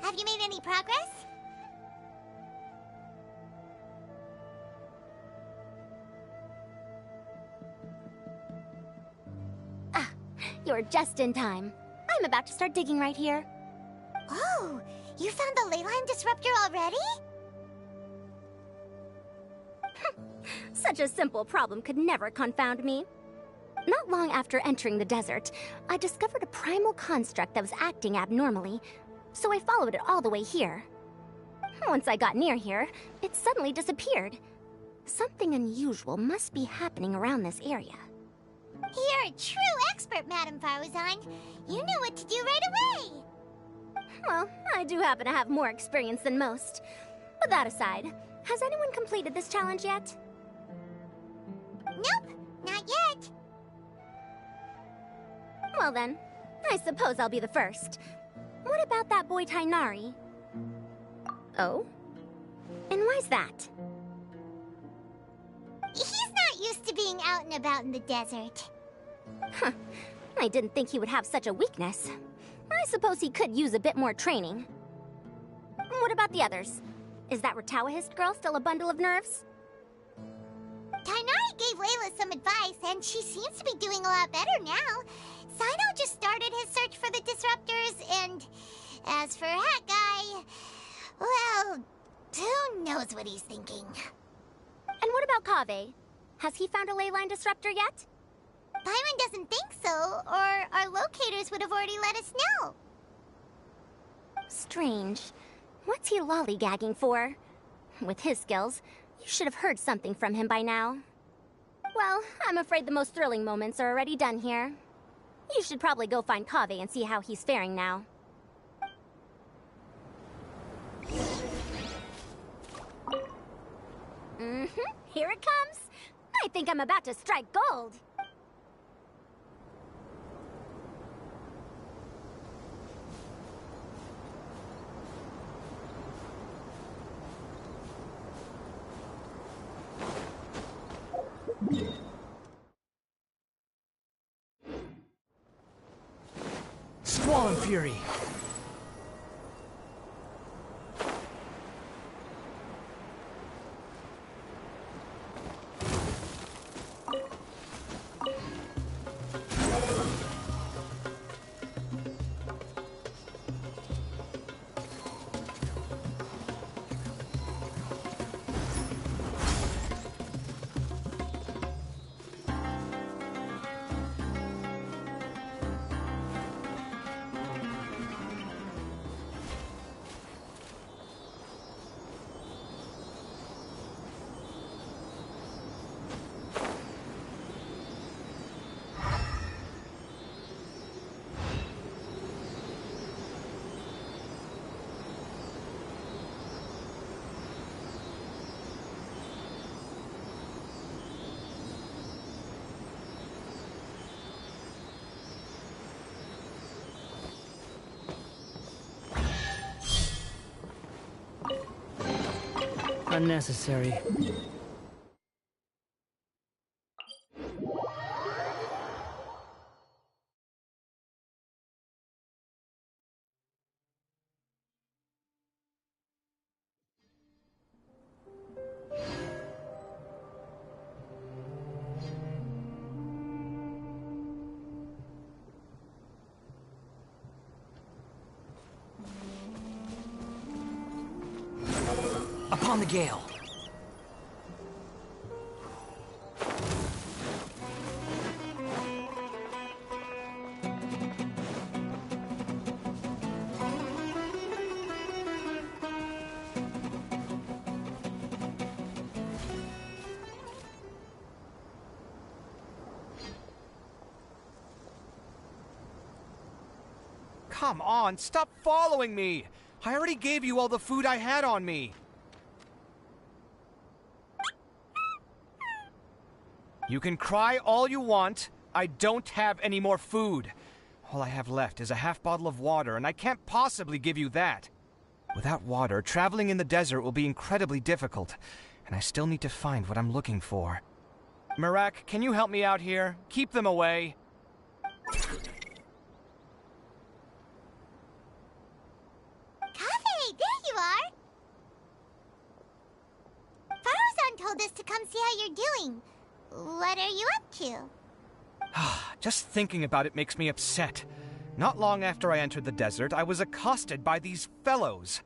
Have you made any progress? Ah, you're just in time. I'm about to start digging right here. Oh, you found the leyline disruptor already? Such a simple problem could never confound me. Not long after entering the desert, I discovered a primal construct that was acting abnormally, so I followed it all the way here. Once I got near here, it suddenly disappeared. Something unusual must be happening around this area. You're a true expert, Madame Faruzan. You knew what to do right away. Well, I do happen to have more experience than most. But that aside, has anyone completed this challenge yet? Nope, not yet. Well then, I suppose I'll be the first. What about that boy Tainari? Oh? And why's that? He's not used to being out and about in the desert. Huh. I didn't think he would have such a weakness. I suppose he could use a bit more training. What about the others? Is that Ratawahist girl still a bundle of nerves? Tainari gave Layla some advice, and she seems to be doing a lot better now. Sino just started his search for the disruptors, and as for that guy, well, who knows what he's thinking. And what about Kaveh? Has he found a leyline disruptor yet? Byron doesn't think so, or our locators would have already let us know. Strange. What's he lollygagging for? With his skills, you should have heard something from him by now. Well, I'm afraid the most thrilling moments are already done here. You should probably go find Kaveh and see how he's faring now. Here it comes. I think I'm about to strike gold. Squall Fury! Unnecessary. Upon the gale. Come on, stop following me! I already gave you all the food I had on me. You can cry all you want. I don't have any more food. All I have left is a half bottle of water, and I can't possibly give you that. Without water, traveling in the desert will be incredibly difficult, and I still need to find what I'm looking for. Merak, can you help me out here? Keep them away. Kaveh, there you are! Faruzan told us to come see how you're doing. What are you up to? Just thinking about it makes me upset. Not long after I entered the desert, I was accosted by these fellows.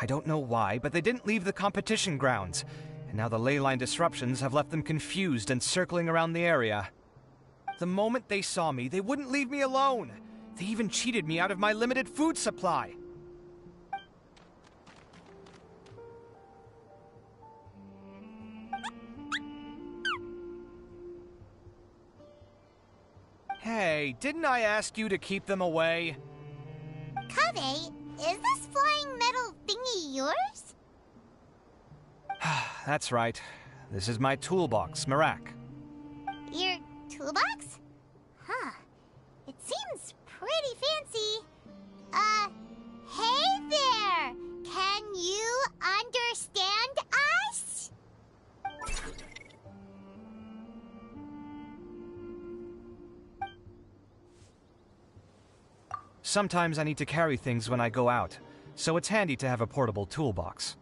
I don't know why, but they didn't leave the competition grounds, and now the ley line disruptions have left them confused and circling around the area. The moment they saw me, they wouldn't leave me alone. They even cheated me out of my limited food supply. Hey, didn't I ask you to keep them away? Kaveh, is this flying metal thingy yours? That's right. This is my toolbox, Merak. Your toolbox? Huh. It seems pretty fancy. Hey there! Can you understand us? Sometimes I need to carry things when I go out, so it's handy to have a portable toolbox.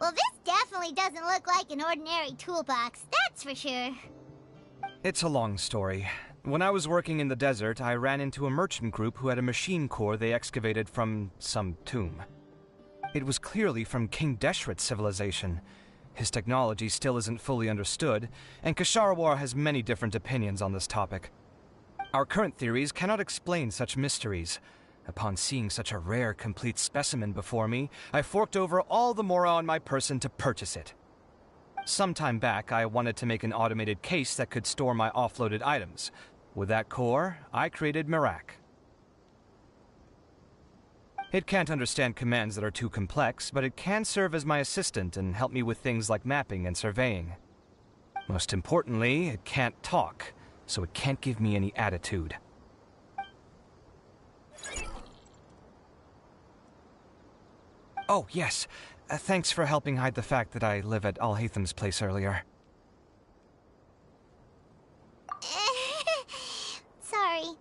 Well, this definitely doesn't look like an ordinary toolbox, that's for sure. It's a long story. When I was working in the desert, I ran into a merchant group who had a machine core they excavated from some tomb. It was clearly from King Deshret's civilization. His technology still isn't fully understood, and Kasharawar has many different opinions on this topic. Our current theories cannot explain such mysteries. Upon seeing such a rare, complete specimen before me, I forked over all the mora on my person to purchase it. Some time back, I wanted to make an automated case that could store my offloaded items. With that core, I created Merak. It can't understand commands that are too complex, but it can serve as my assistant and help me with things like mapping and surveying. Most importantly, it can't talk, so it can't give me any attitude. Oh, yes. Thanks for helping hide the fact that I live at Alhatham's place earlier. Sorry.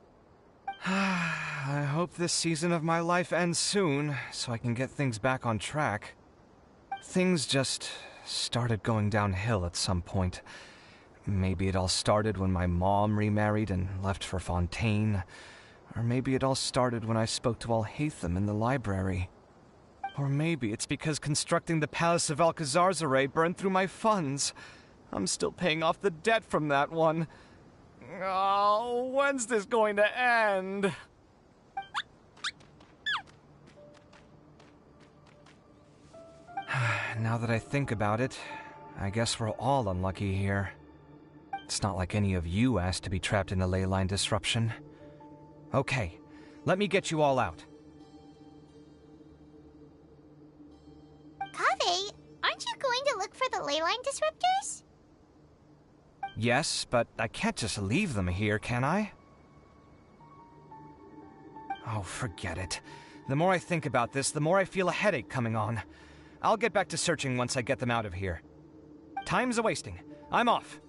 I hope this season of my life ends soon, so I can get things back on track. Things just started going downhill at some point. Maybe it all started when my mom remarried and left for Fontaine. Or maybe it all started when I spoke to Alhatham in the library. Or maybe it's because constructing the Palace of Alcazarzaray burned through my funds. I'm still paying off the debt from that one. Oh, when's this going to end? Now that I think about it, I guess we're all unlucky here. It's not like any of you asked to be trapped in a ley line disruption. Okay, let me get you all out. Kaveh, aren't you going to look for the ley line disruptors? Yes, but I can't just leave them here, can I? Oh, forget it. The more I think about this, the more I feel a headache coming on. I'll get back to searching once I get them out of here. Time's a-wasting. I'm off.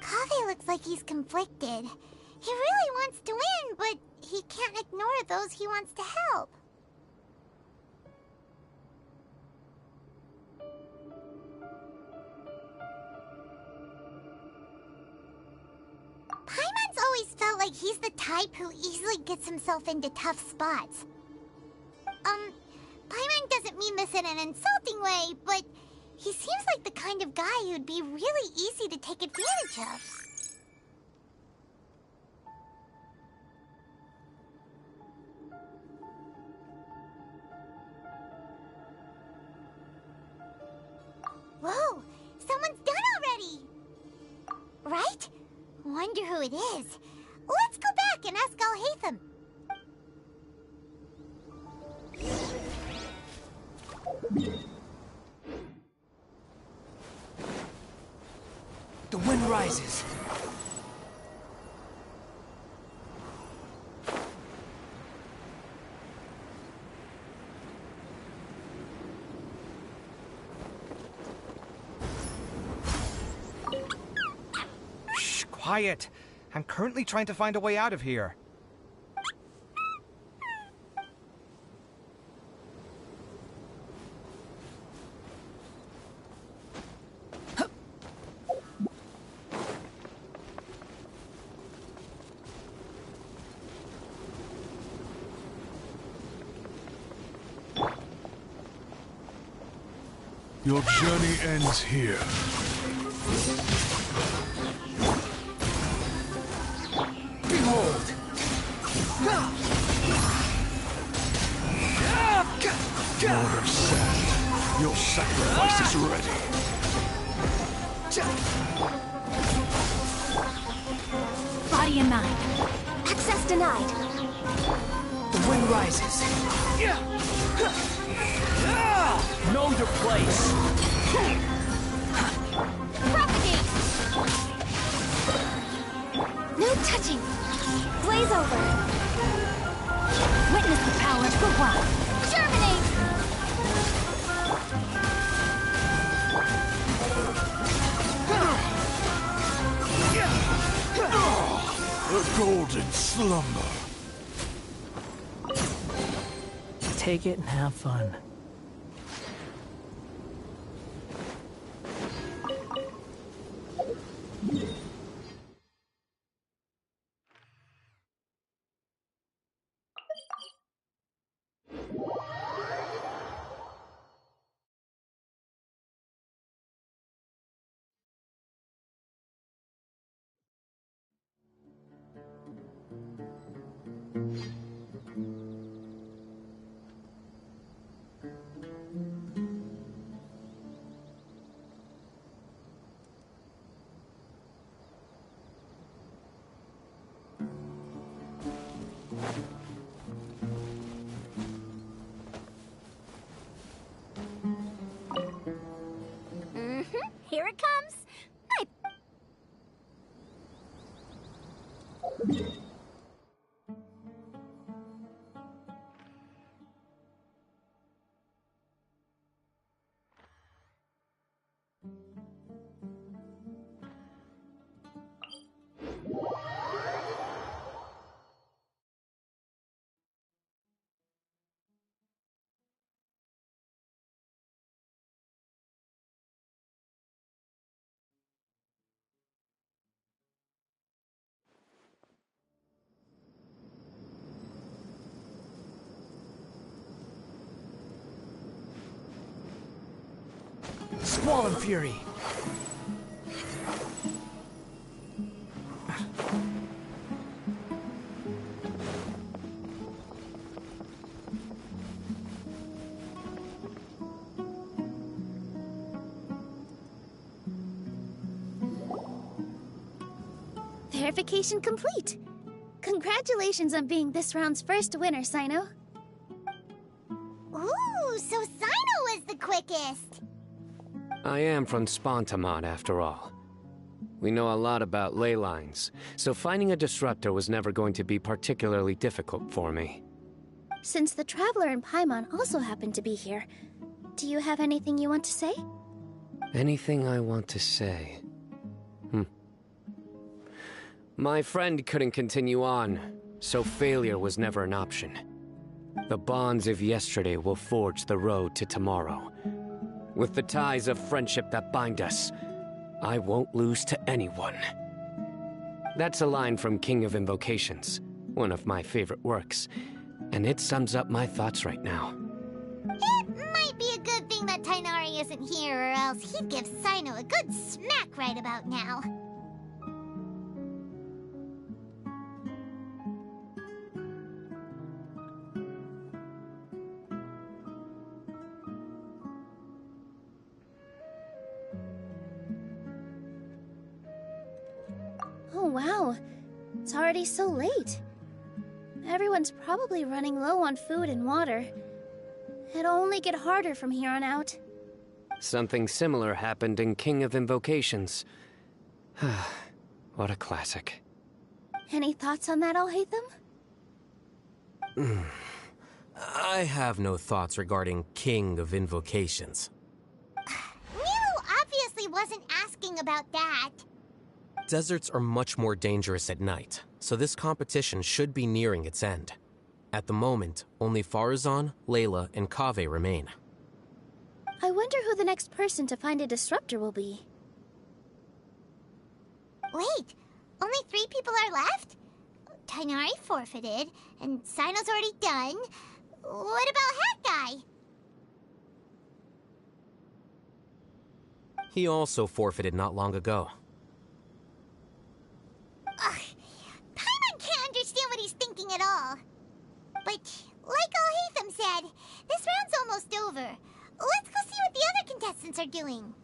Kaveh looks like he's conflicted. He really wants to win, but he can't ignore those he wants to help. Paimon's always felt like he's the type who easily gets himself into tough spots. Paimon doesn't mean this in an insulting way, but he seems like the kind of guy who'd be really easy to take advantage of. Whoa! Someone's done already! Right? Wonder who who it is. Let's go back and ask Alhaitham. The wind rises. Shh, quiet. I'm currently trying to find a way out of here. Your journey ends here. Behold! Lord of Sand, your sacrifice is ready. Body and mind. Access denied. The wind rises. Know your place. Propagate! No touching. Blaze over. Witness the power of the wild. Germinate! A golden slumber. Take it and have fun. Here it comes. Squall Fury. Verification complete. Congratulations on being this round's first winner, Sino. Ooh, so Sino was the quickest. I am from Spontamod, after all. We know a lot about ley lines, so finding a disruptor was never going to be particularly difficult for me. Since the Traveler and Paimon also happen to be here, do you have anything you want to say? Anything I want to say? My friend couldn't continue on, so failure was never an option. The bonds of yesterday will forge the road to tomorrow. With the ties of friendship that bind us, I won't lose to anyone. That's a line from King of Invocations, one of my favorite works, and it sums up my thoughts right now. It might be a good thing that Tainari isn't here, or else he'd give Sino a good smack right about now. Oh wow. It's already so late. Everyone's probably running low on food and water. It'll only get harder from here on out. Something similar happened in King of Invocations. What a classic. Any thoughts on that, Alhaitham? I have no thoughts regarding King of Invocations. Nero obviously wasn't asking about that. Deserts are much more dangerous at night, so this competition should be nearing its end. At the moment, only Farazan, Layla, and Kaveh remain. I wonder who the next person to find a disruptor will be. Wait, only 3 people are left? Tainari forfeited, and Sino's already done. What about Hat Guy? He also forfeited not long ago. Ugh, Paimon can't understand what he's thinking at all. But, like Alhaitham said, this round's almost over. Let's go see what the other contestants are doing.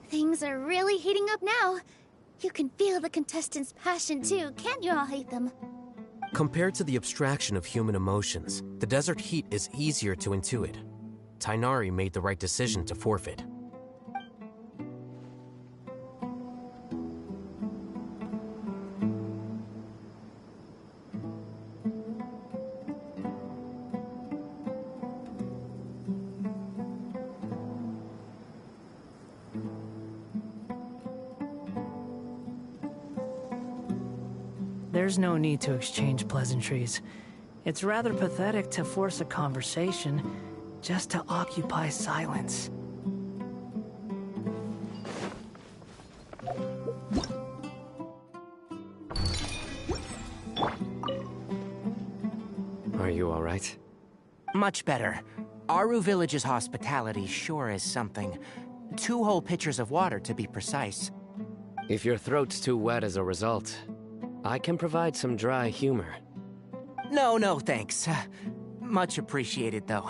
Things are really heating up now. You can feel the contestants' passion too, can't you, Alhaitham? Compared to the abstraction of human emotions, the desert heat is easier to intuit. Tainari made the right decision to forfeit. There's no need to exchange pleasantries. It's rather pathetic to force a conversation just to occupy silence. Are you all right? Much better. Aru Village's hospitality sure is something. 2 whole pitchers of water, to be precise. If your throat's too wet as a result, I can provide some dry humor. No, thanks. Much appreciated, though.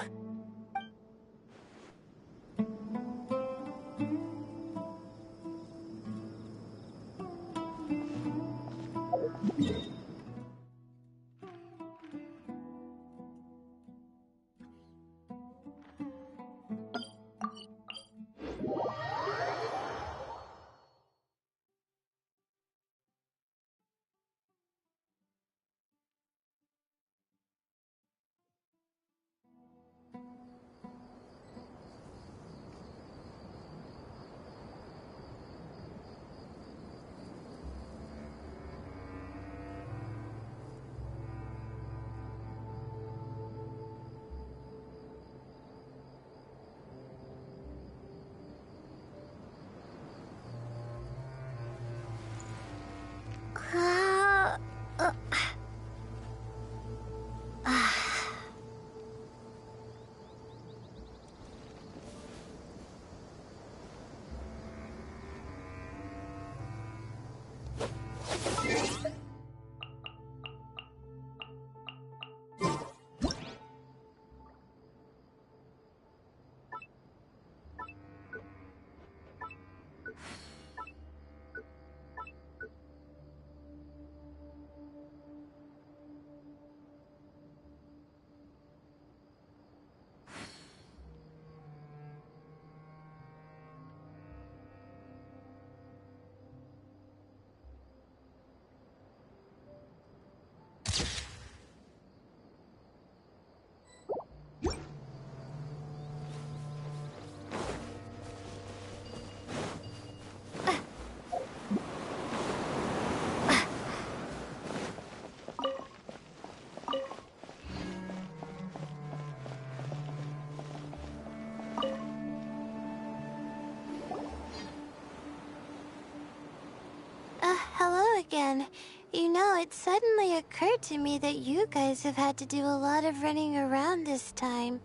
Hello again. You know, it suddenly occurred to me that you guys have had to do a lot of running around this time.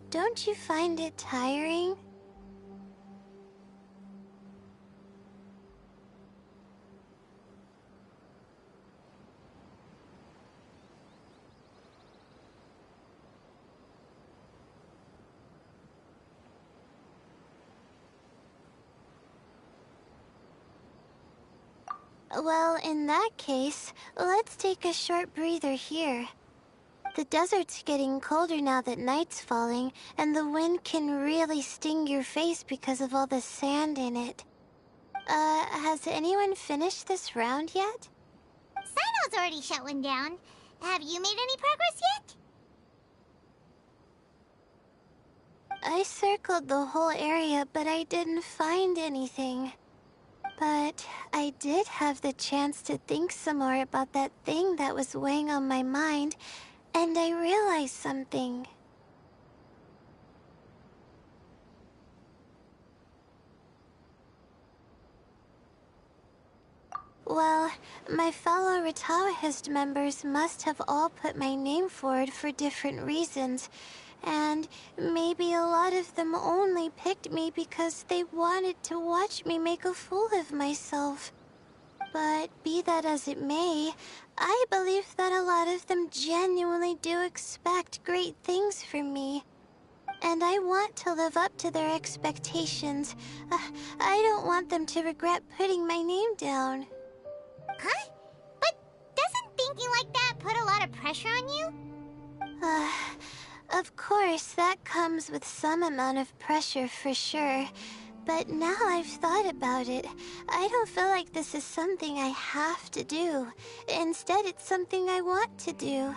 Don't you find it tiring? Well, in that case, let's take a short breather here. The desert's getting colder now that night's falling, and the wind can really sting your face because of all the sand in it. Has anyone finished this round yet? Sino's already shut one down. Have you made any progress yet? I circled the whole area, but I didn't find anything. But I did have the chance to think some more about that thing that was weighing on my mind, and I realized something. Well, my fellow Retawahist members must have all put my name forward for different reasons, and maybe a lot of them only picked me because they wanted to watch me make a fool of myself. But be that as it may, I believe that a lot of them genuinely do expect great things from me. And I want to live up to their expectations. I don't want them to regret putting my name down. Huh? But doesn't thinking like that put a lot of pressure on you? Of course, that comes with some amount of pressure for sure. But now I've thought about it, I don't feel like this is something I have to do. Instead, it's something I want to do.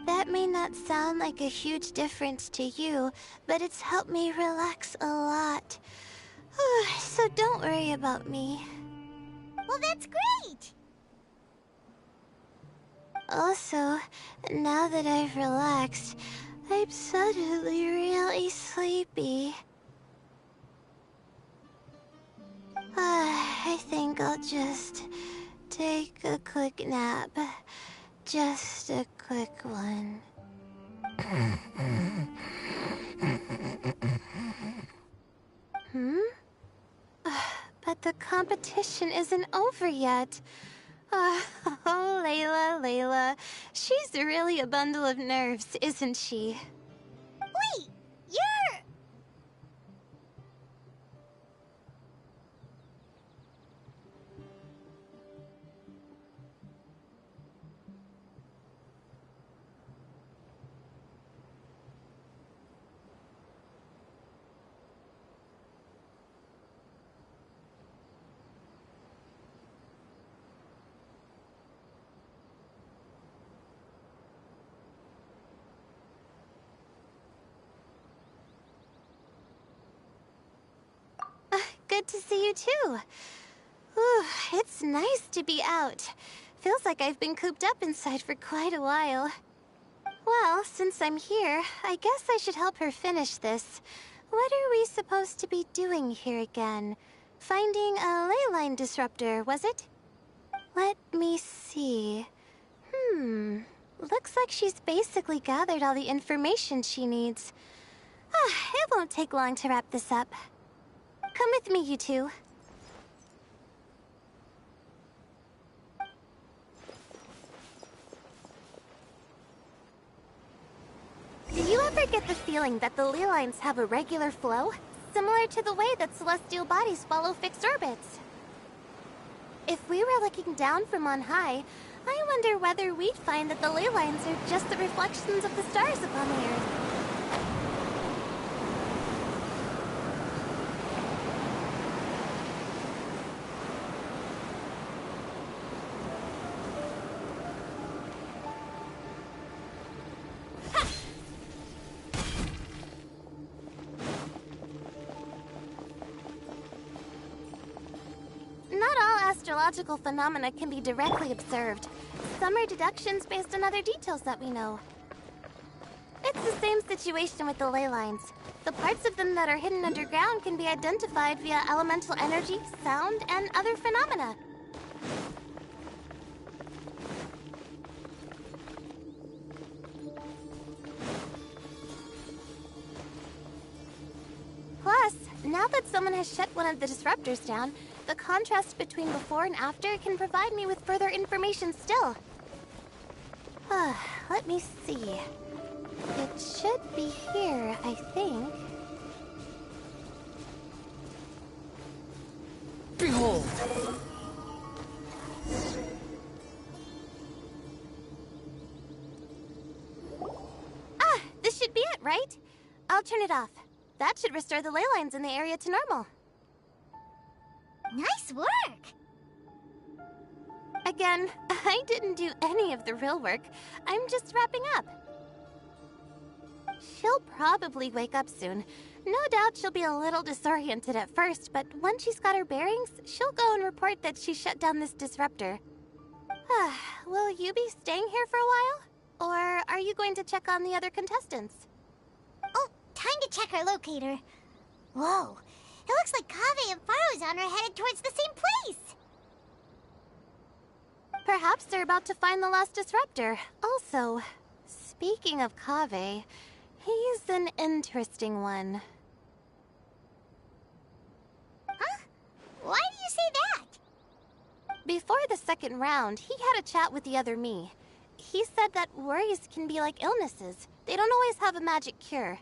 That may not sound like a huge difference to you, but it's helped me relax a lot. So don't worry about me. Well, that's great! Also, now that I've relaxed, I'm suddenly really sleepy. I think I'll just take a quick nap. Just a quick one. But the competition isn't over yet. Oh, Layla. She's really a bundle of nerves, isn't she? Wait, you're... Good to see you too. Ooh, it's nice to be out. Feels like I've been cooped up inside for quite a while. Well, since I'm here, I guess I should help her finish this. What are we supposed to be doing here again? Finding a ley line disruptor, was it? Let me see. Looks like she's basically gathered all the information she needs. It won't take long to wrap this up. Come with me, you two. Do you ever get the feeling that the ley lines have a regular flow? Similar to the way that celestial bodies follow fixed orbits. If we were looking down from on high, I wonder whether we'd find that the ley lines are just the reflections of the stars upon the Earth. Astrological phenomena can be directly observed. Some are deductions based on other details that we know. It's the same situation with the ley lines. The parts of them that are hidden underground can be identified via elemental energy, sound, and other phenomena. Plus, now that someone has shut one of the disruptors down, the contrast between before and after can provide me with further information still. Let me see. It should be here, I think. Behold! right? I'll turn it off. That should restore the ley lines in the area to normal. Nice work! Again, I didn't do any of the real work. I'm just wrapping up. She'll probably wake up soon. No doubt she'll be a little disoriented at first, but once she's got her bearings, she'll go and report that she shut down this disruptor. Will you be staying here for a while? Or are you going to check on the other contestants? Oh, time to check our locator. Whoa, it looks like Kaveh and Faruzan are headed towards the same place. Perhaps they're about to find the lost disruptor. Also, speaking of Kaveh, he's an interesting one. Huh? Why do you say that? Before the second round, he had a chat with the other me. He said that worries can be like illnesses. They don't always have a magic cure.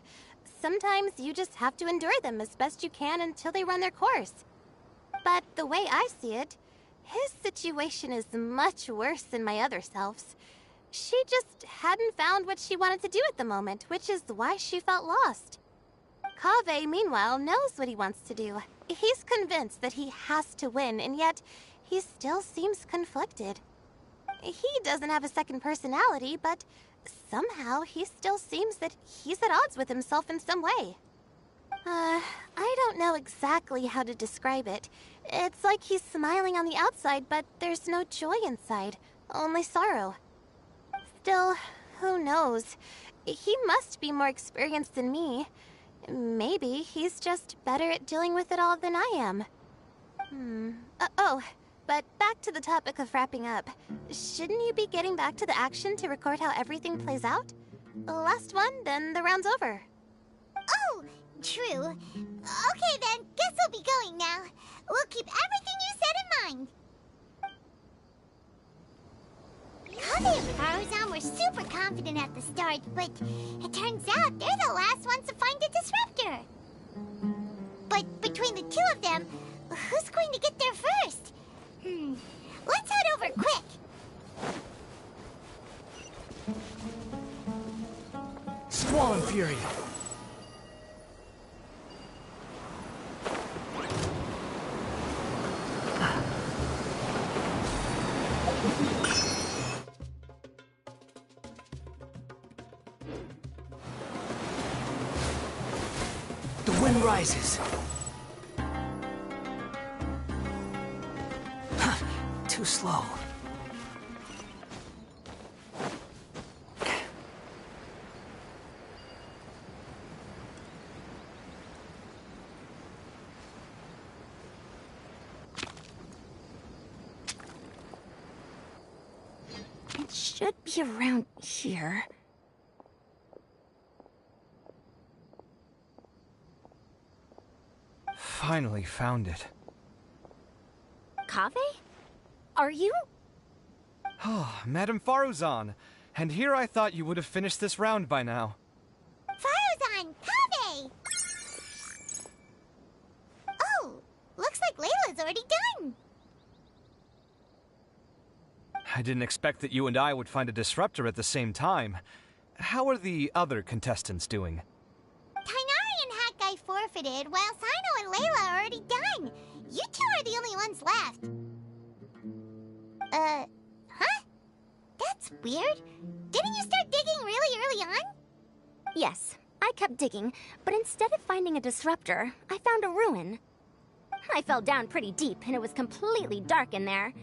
Sometimes you just have to endure them as best you can until they run their course. But the way I see it, his situation is much worse than my other self's. She just hadn't found what she wanted to do at the moment, which is why she felt lost. Kaveh, meanwhile, knows what he wants to do. He's convinced that he has to win, and yet he still seems conflicted. He doesn't have a second personality, but somehow he still seems that he's at odds with himself in some way. I don't know exactly how to describe it. It's like he's smiling on the outside, but there's no joy inside, only sorrow. Still, who knows? He must be more experienced than me. Maybe he's just better at dealing with it all than I am. But back to the topic of wrapping up. Shouldn't you be getting back to the action to record how everything plays out? Last one, then the round's over. Oh, true. Okay then, guess we'll be going now. We'll keep everything you said in mind. Kaveh and Faruzan were super confident at the start, but it turns out they're the last ones to find the disruptor. But between the two of them, who's going to get there first? Let's head over quick. Squall and Fury. The wind rises. Too slow. It should be around here. Finally found it. Kaveh? Are you? Oh, Madame Faruzan. And here I thought you would have finished this round by now. Faruzan! Kaveh! Oh, looks like Layla's already done. I didn't expect that you and I would find a disruptor at the same time. How are the other contestants doing? Tainari and Hat Guy forfeited, while Sino and Layla are already done. You two are the only ones left. Huh? That's weird. Didn't you start digging really early on? Yes, I kept digging, but instead of finding a disruptor, I found a ruin. I fell down pretty deep, and it was completely dark in there.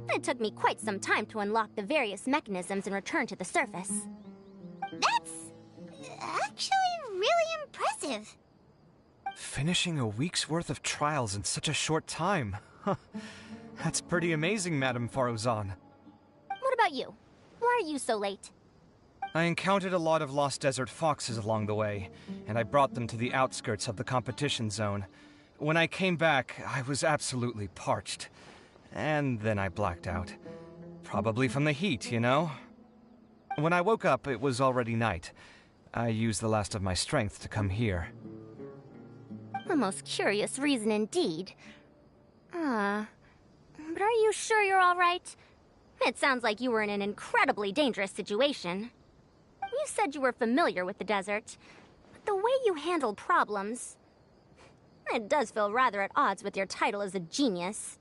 It took me quite some time to unlock the various mechanisms and return to the surface. That's actually really impressive. Finishing a week's worth of trials in such a short time. Huh. That's pretty amazing, Madame Faruzan. What about you? Why are you so late? I encountered a lot of lost desert foxes along the way, and I brought them to the outskirts of the competition zone. When I came back, I was absolutely parched. And then I blacked out. Probably from the heat, you know? When I woke up, it was already night. I used the last of my strength to come here. A most curious reason indeed. But are you sure you're all right? It sounds like you were in an incredibly dangerous situation. You said you were familiar with the desert. the way you handle problems, it does feel rather at odds with your title as a genius.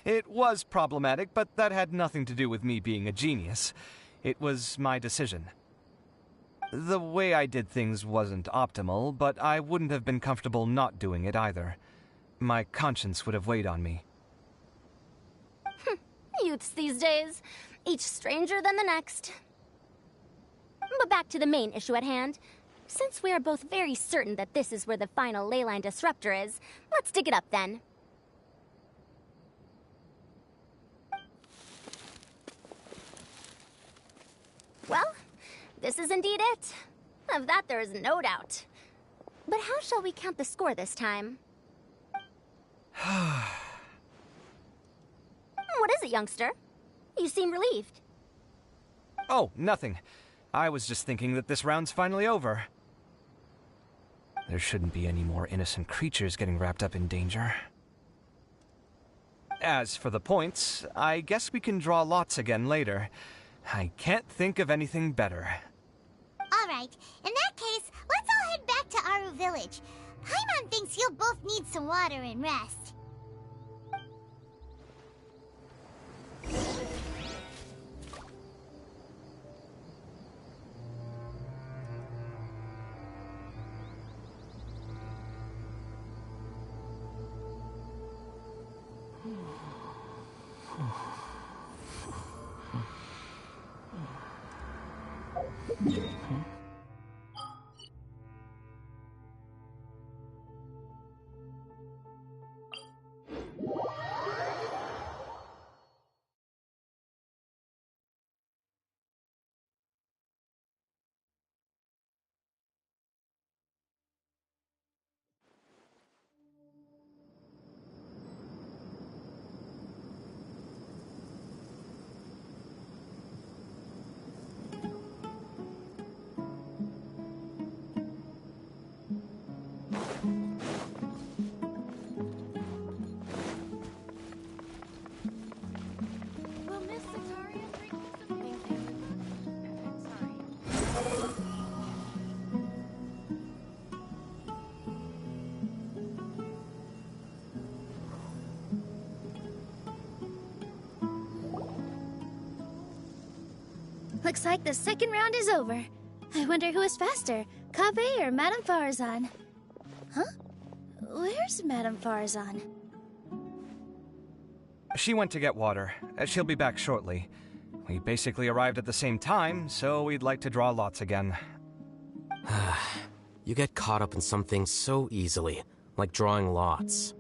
It was problematic, but that had nothing to do with me being a genius. It was my decision. The way I did things wasn't optimal, but I wouldn't have been comfortable not doing it either. My conscience would have weighed on me. Youths these days, each stranger than the next. But back to the main issue at hand. Since we are both very certain that this is where the final leyline disruptor is, let's dig it up then. Well, this is indeed it. Of that there is no doubt. But how shall we count the score this time? What is it, youngster? You seem relieved. Oh, nothing. I was just thinking that this round's finally over. There shouldn't be any more innocent creatures getting wrapped up in danger. As for the points, I guess we can draw lots again later. I can't think of anything better. Alright, in that case, let's all head back to Aru Village. Paimon thinks you'll both need some water and rest. Looks like the second round is over. I wonder who is faster, Kaveh or Madame Farazan? Huh? Where's Madame Farazan? She went to get water. She'll be back shortly. We basically arrived at the same time, so we'd like to draw lots again. You get caught up in some things so easily, like drawing lots.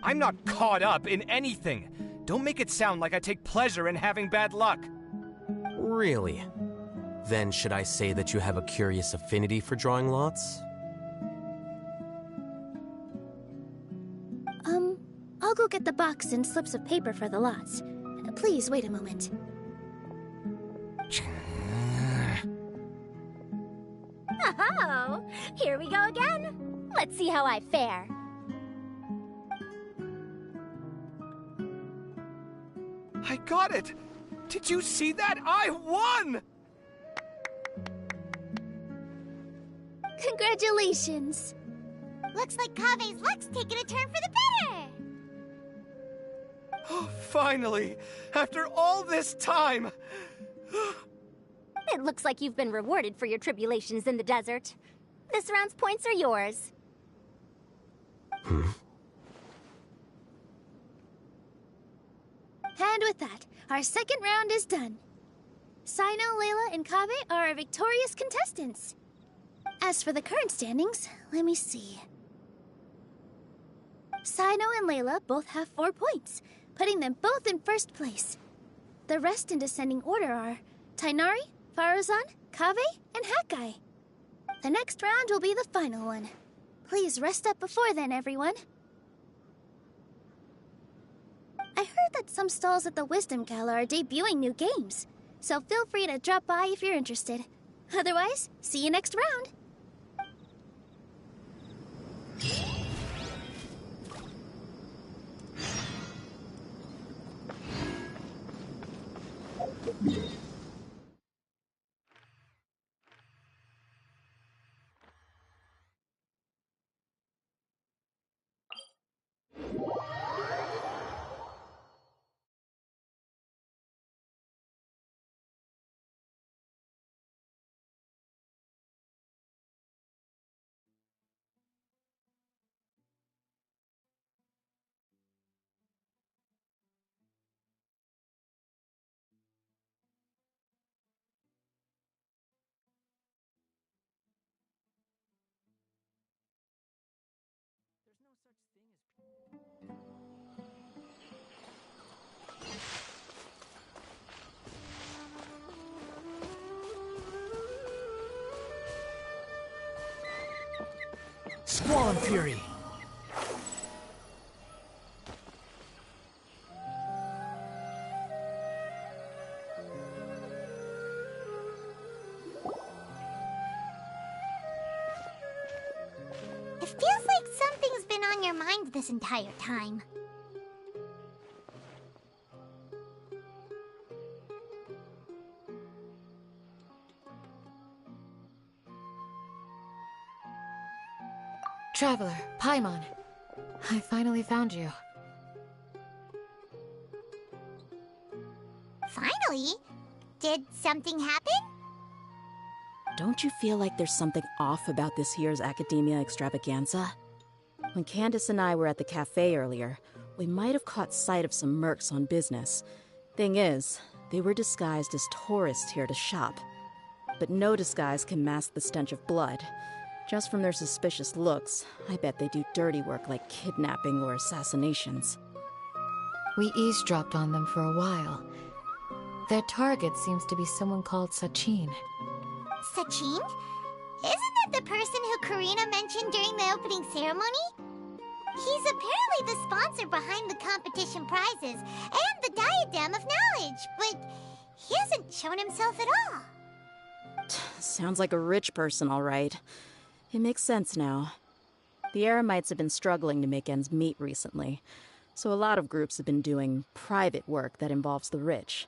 I'm not caught up in anything. Don't make it sound like I take pleasure in having bad luck. Really? Then should I say that you have a curious affinity for drawing lots? I'll go get the box and slips of paper for the lots. Please wait a moment. Oh, here we go again. Let's see how I fare. I got it! Did you see that? I won! Congratulations! Looks like Kaveh's luck's taking a turn for the better! Oh, finally! After all this time! It looks like you've been rewarded for your tribulations in the desert. This round's points are yours. And with that, our second round is done. Sino, Layla, and Kaveh are our victorious contestants. As for the current standings, let me see. Sino and Layla both have 4 points, putting them both in first place. The rest in descending order are Tainari, Farazan, Kaveh, and Hakai. The next round will be the final one. Please rest up before then, everyone. I heard that some stalls at the Wisdom Gala are debuting new games, so feel free to drop by if you're interested. Otherwise, see you next round. Squall and Fury. It feels like something's been on your mind this entire time. Traveler, Paimon. I finally found you. Finally? Did something happen? Don't you feel like there's something off about this year's Academia Extravaganza? When Candace and I were at the cafe earlier, we might have caught sight of some mercs on business. Thing is, they were disguised as tourists here to shop. But no disguise can mask the stench of blood. Just from their suspicious looks, I bet they do dirty work like kidnapping or assassinations. We eavesdropped on them for a while. Their target seems to be someone called Sachin. Sachin? Isn't that the person who Karina mentioned during the opening ceremony? He's apparently the sponsor behind the competition prizes and the Diadem of Knowledge, but he hasn't shown himself at all. Sounds like a rich person, all right. It makes sense now. The Eremites have been struggling to make ends meet recently, so a lot of groups have been doing private work that involves the rich.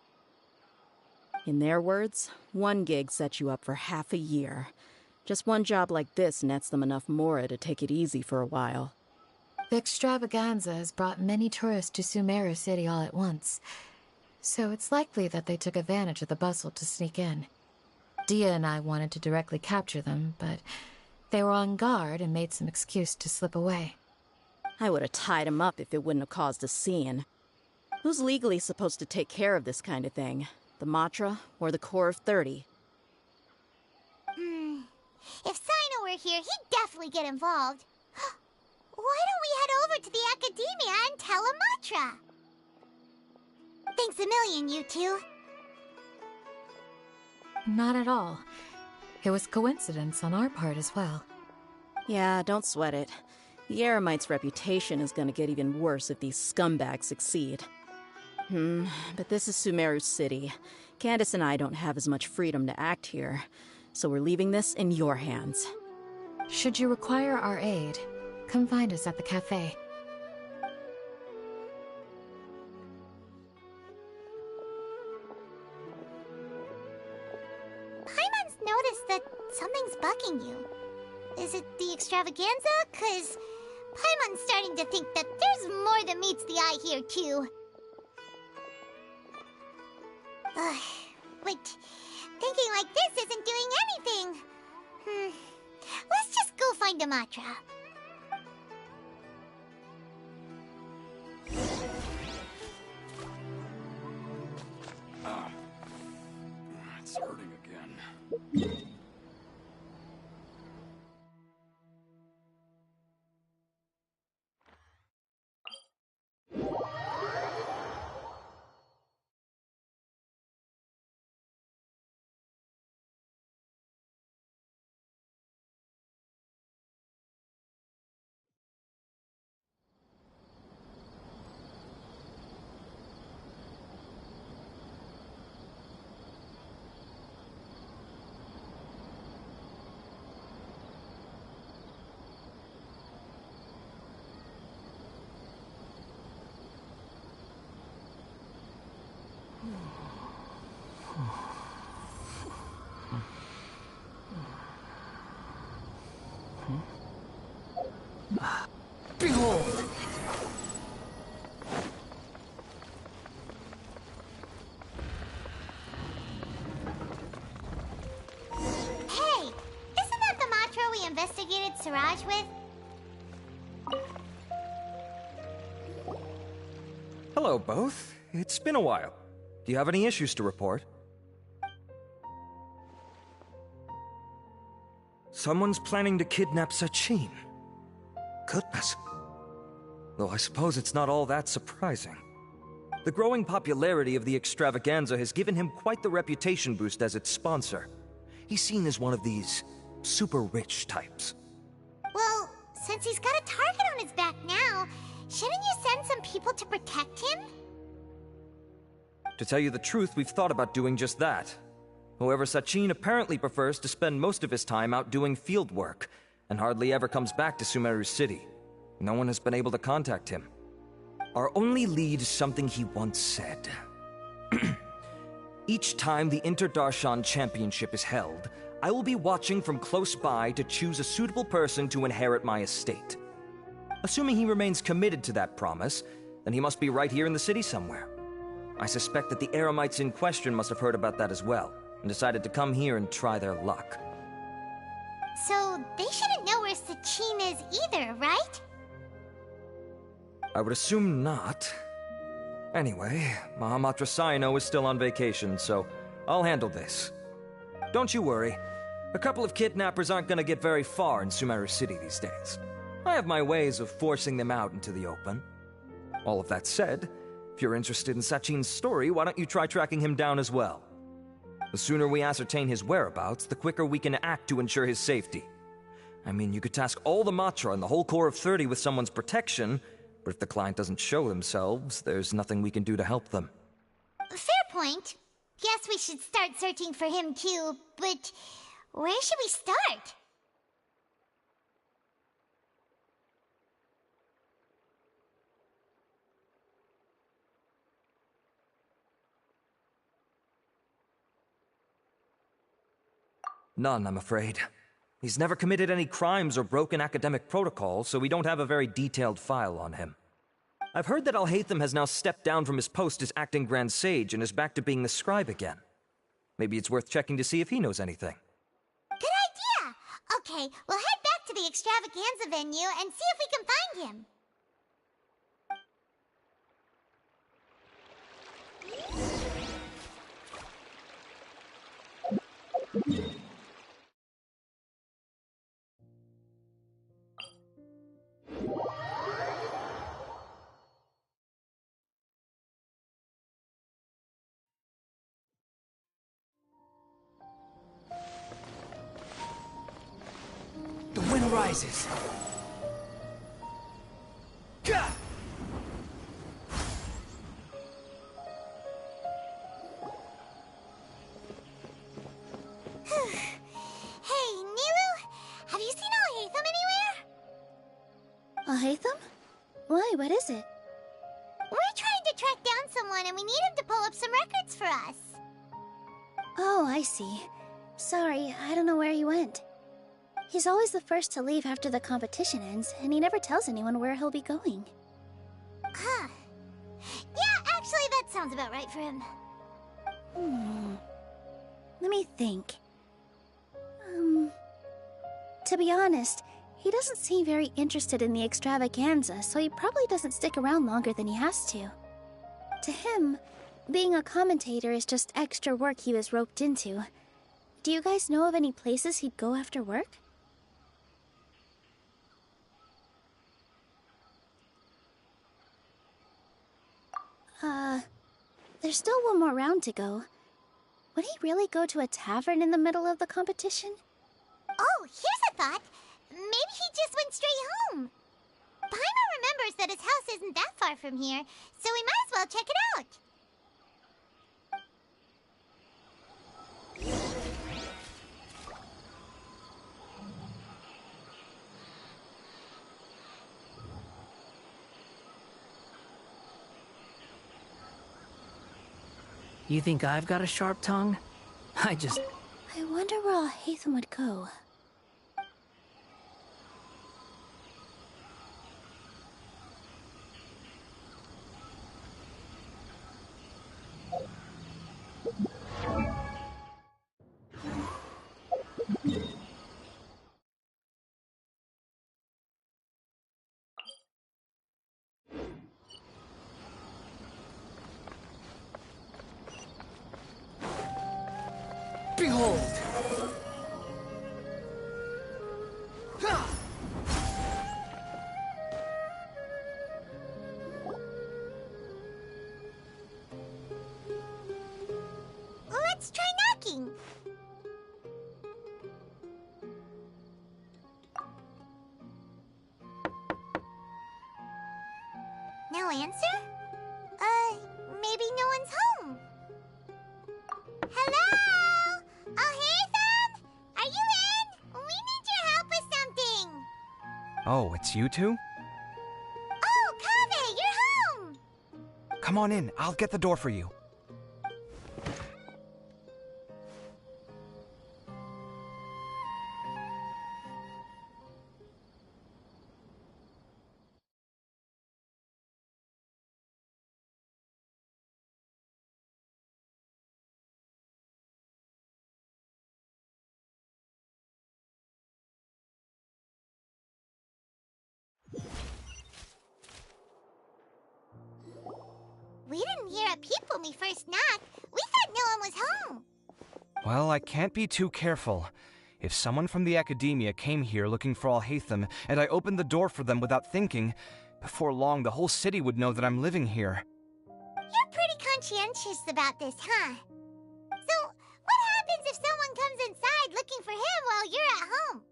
In their words, one gig sets you up for half a year. Just one job like this nets them enough mora to take it easy for a while. The extravaganza has brought many tourists to Sumeru City all at once, so it's likely that they took advantage of the bustle to sneak in. Dia and I wanted to directly capture them, but they were on guard and made some excuse to slip away. I would have tied him up if it wouldn't have caused a scene. Who's legally supposed to take care of this kind of thing? The Matra or the Core of 30? If Sino were here, he'd definitely get involved. Why don't we head over to the Academia and tell Amatra? Thanks a million, you two. Not at all. It was coincidence on our part as well. Yeah, don't sweat it. The Eremites' reputation is gonna get even worse if these scumbags succeed. But this is Sumeru City. Candace and I don't have as much freedom to act here, so we're leaving this in your hands. Should you require our aid, come find us at the cafe. Paimon's noticed that something's bugging you. Is it the extravaganza? 'Cause Paimon's starting to think that there's more than meets the eye here, too. But thinking like this isn't doing anything. Let's just go find Amatra. It's hurting again. Behold! Hey, isn't that the Matra we investigated Siraj with? Hello, both. It's been a while. Do you have any issues to report? Someone's planning to kidnap Sachin. Goodness. Though I suppose it's not all that surprising. The growing popularity of the extravaganza has given him quite the reputation boost as its sponsor. He's seen as one of these super rich types. Well, since he's got a target on his back now, shouldn't you send some people to protect him? To tell you the truth, we've thought about doing just that. However, Sachin apparently prefers to spend most of his time out doing field work, and hardly ever comes back to Sumeru City. No one has been able to contact him. Our only lead is something he once said. Each time the Inter-Darshan Championship is held, I will be watching from close by to choose a suitable person to inherit my estate. Assuming he remains committed to that promise, then he must be right here in the city somewhere. I suspect that the Eremites in question must have heard about that as well, and decided to come here and try their luck. So, they shouldn't know where Sachin is either, right? I would assume not. Anyway, Mahamatra Saino is still on vacation, so I'll handle this. Don't you worry. A couple of kidnappers aren't gonna get very far in Sumeru City these days. I have my ways of forcing them out into the open. All of that said, if you're interested in Sachin's story, why don't you try tracking him down as well? The sooner we ascertain his whereabouts, the quicker we can act to ensure his safety. I mean, you could task all the Matra and the whole Corps of 30 with someone's protection, but if the client doesn't show themselves, there's nothing we can do to help them. Fair point. Guess we should start searching for him too, but where should we start? None, I'm afraid. He's never committed any crimes or broken academic protocol, so we don't have a very detailed file on him. I've heard that Alhaitham has now stepped down from his post as acting Grand Sage and is back to being the scribe again. Maybe it's worth checking to see if he knows anything. Good idea! Okay, we'll head back to the extravaganza venue and see if we can find him. The wind rises. Gah! Hey, Niru, have you seen Alhaitham anywhere? Alhaitham? Why, what is it? We're trying to track down someone and we need him to pull up some records for us. Oh, I see. Sorry, I don't know where he went. He's always the first to leave after the competition ends, and he never tells anyone where he'll be going. Huh. Yeah, actually, that sounds about right for him. Let me think. To be honest, he doesn't seem very interested in the extravaganza, so he probably doesn't stick around longer than he has to. To him, being a commentator is just extra work he was roped into. Do you guys know of any places he'd go after work? There's still one more round to go. Would he really go to a tavern in the middle of the competition? Oh, here's a thought. Maybe he just went straight home. Paimon remembers that his house isn't that far from here, so we might as well check it out. You think I've got a sharp tongue? I wonder where Alhaitham would go. Behold! No answer? Maybe no one's home. Hello? Alhaitham? Are you in? We need your help with something. Oh, it's you two? Oh, Kaveh, you're home! Come on in, I'll get the door for you. We didn't hear a peep when we first knocked. We thought no one was home. Well, I can't be too careful. If someone from the academia came here looking for Alhaitham, and I opened the door for them without thinking, before long the whole city would know that I'm living here. You're pretty conscientious about this, huh? So, what happens if someone comes inside looking for him while you're at home?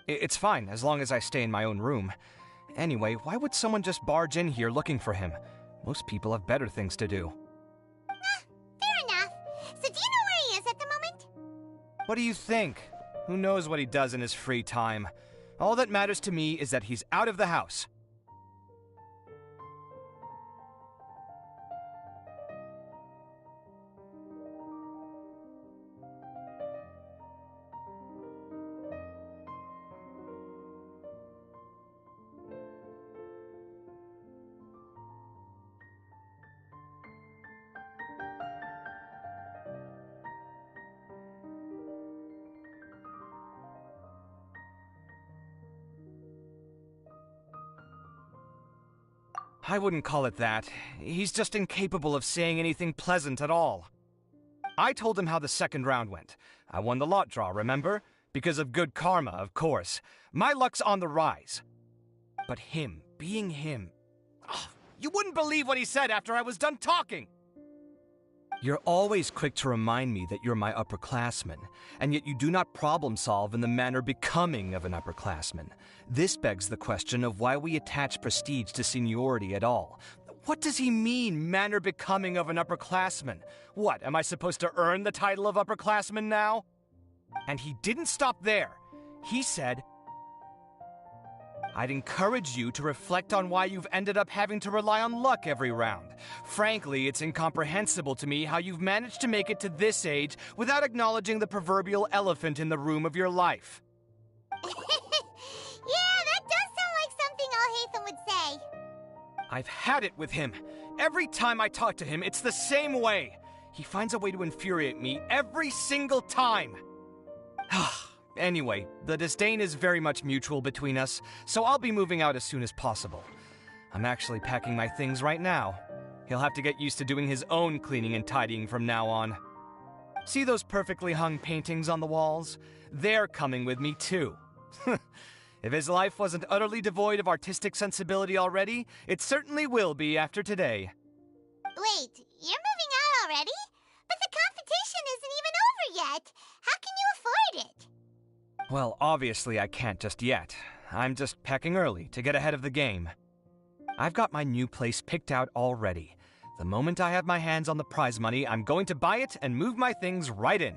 It's fine, as long as I stay in my own room. Anyway, why would someone just barge in here looking for him? Most people have better things to do. Fair enough. So do you know where he is at the moment? What do you think? Who knows what he does in his free time? All that matters to me is that he's out of the house. I wouldn't call it that. He's just incapable of saying anything pleasant at all. I told him how the second round went. I won the lot draw, remember? Because of good karma, of course. My luck's on the rise. But him, being him... Oh, you wouldn't believe what he said after I was done talking! You're always quick to remind me that you're my upperclassman, and yet you do not problem solve in the manner becoming of an upperclassman. This begs the question of why we attach prestige to seniority at all. What does he mean, manner becoming of an upperclassman? What, am I supposed to earn the title of upperclassman now? And he didn't stop there. He said, I'd encourage you to reflect on why you've ended up having to rely on luck every round. Frankly, it's incomprehensible to me how you've managed to make it to this age without acknowledging the proverbial elephant in the room of your life. Yeah, that does sound like something Alhaitham would say. I've had it with him. Every time I talk to him, it's the same way. He finds a way to infuriate me every single time. Anyway, the disdain is very much mutual between us, so I'll be moving out as soon as possible. I'm actually packing my things right now. He'll have to get used to doing his own cleaning and tidying from now on. See those perfectly hung paintings on the walls? They're coming with me too. If his life wasn't utterly devoid of artistic sensibility already, it certainly will be after today. Wait, you're moving out already? But the competition isn't even over yet. How can you afford it? Well, obviously I can't just yet. I'm just packing early to get ahead of the game. I've got my new place picked out already. The moment I have my hands on the prize money, I'm going to buy it and move my things right in.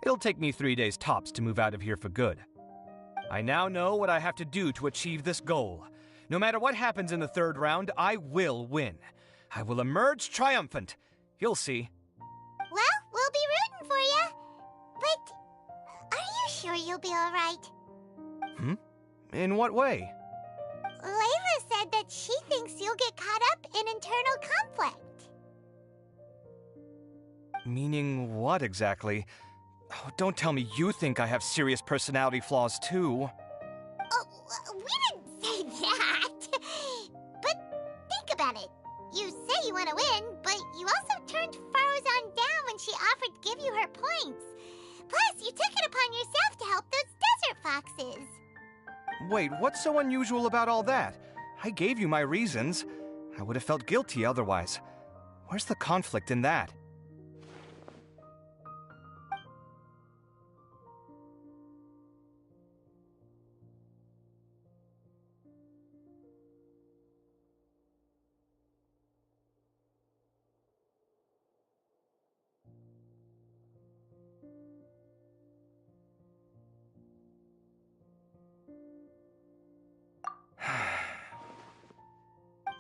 It'll take me 3 days tops to move out of here for good. I now know what I have to do to achieve this goal. No matter what happens in the third round, I will win. I will emerge triumphant. You'll see. Well, we'll be rooting for you. But are you sure you'll be all right? In what way? Layla said that she thinks you'll get caught up in internal conflict. Meaning what exactly? Oh, don't tell me you think I have serious personality flaws too. Oh, we didn't say that. But think about it. You say you want to win, but you also turned Faruzan down when she offered to give you her points. Plus, you took it upon yourself to help those desert foxes. Wait, what's so unusual about all that? I gave you my reasons. I would have felt guilty otherwise. Where's the conflict in that?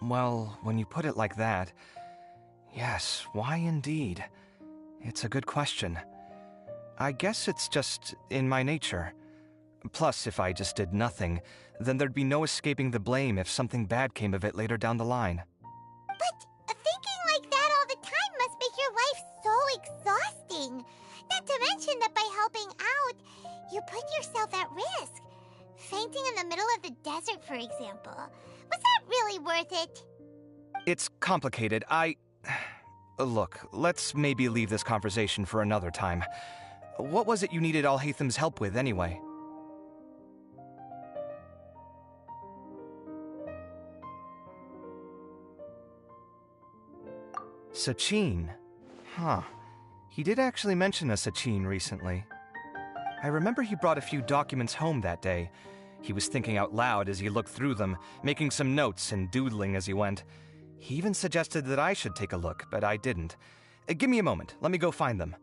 Well, when you put it like that, yes, why indeed? It's a good question. I guess it's just in my nature. Plus, if I just did nothing, then there'd be no escaping the blame if something bad came of it later down the line. But thinking like that all the time must make your life so exhausting. Not to mention that by helping out, you put yourself at risk. Fainting in the middle of the desert, for example. Was that really worth it? It's complicated. Look, let's maybe leave this conversation for another time. What was it you needed Alhaitham's help with, anyway? Sachin. Huh. He did actually mention a Sachin recently. I remember he brought a few documents home that day. He was thinking out loud as he looked through them, making some notes and doodling as he went. He even suggested that I should take a look, but I didn't. Give me a moment. Let me go find them.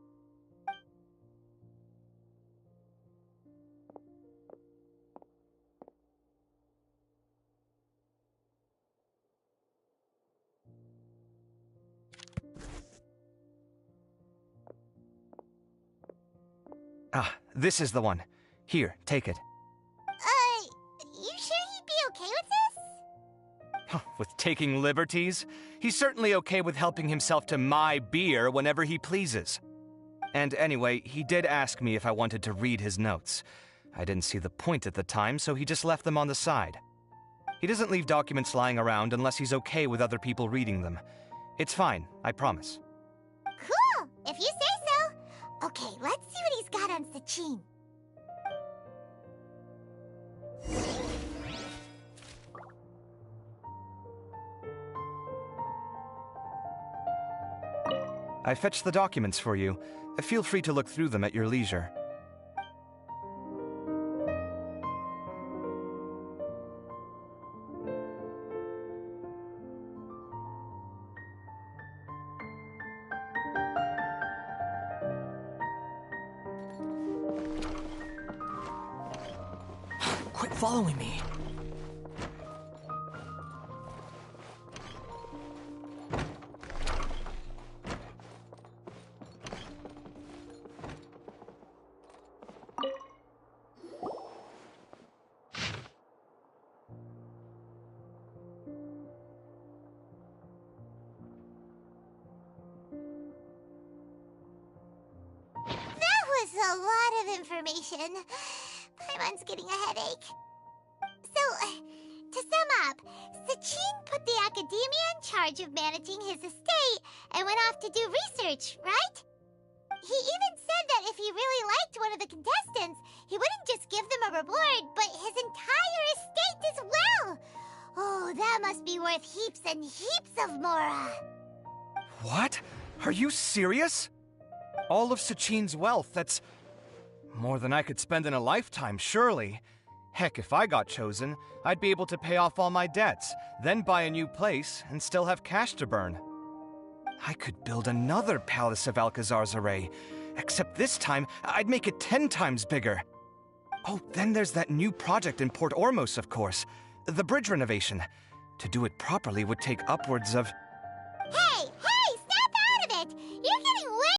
Ah, this is the one. Here, take it. You sure he'd be okay with this? With taking liberties? He's certainly okay with helping himself to my beer whenever he pleases. And anyway, he did ask me if I wanted to read his notes. I didn't see the point at the time, so he just left them on the side. He doesn't leave documents lying around unless he's okay with other people reading them. It's fine, I promise. Cool, if you say so. Okay, let's see what he's got on Sachin. I fetched the documents for you. Feel free to look through them at your leisure. Quit following me. A lot of information. Paimon's getting a headache. So, to sum up, Sachin put the academia in charge of managing his estate and went off to do research, right? He even said that if he really liked one of the contestants, he wouldn't just give them a reward, but his entire estate as well. Oh, that must be worth heaps and heaps of mora. What? Are you serious? All of Sachin's wealth, that's more than I could spend in a lifetime, surely. Heck, if I got chosen, I'd be able to pay off all my debts, then buy a new place, and still have cash to burn. I could build another Palace of Alcazar's array, except this time, I'd make it 10 times bigger. Oh, then there's that new project in Port Ormos, of course. The bridge renovation. To do it properly would take upwards of... Hey,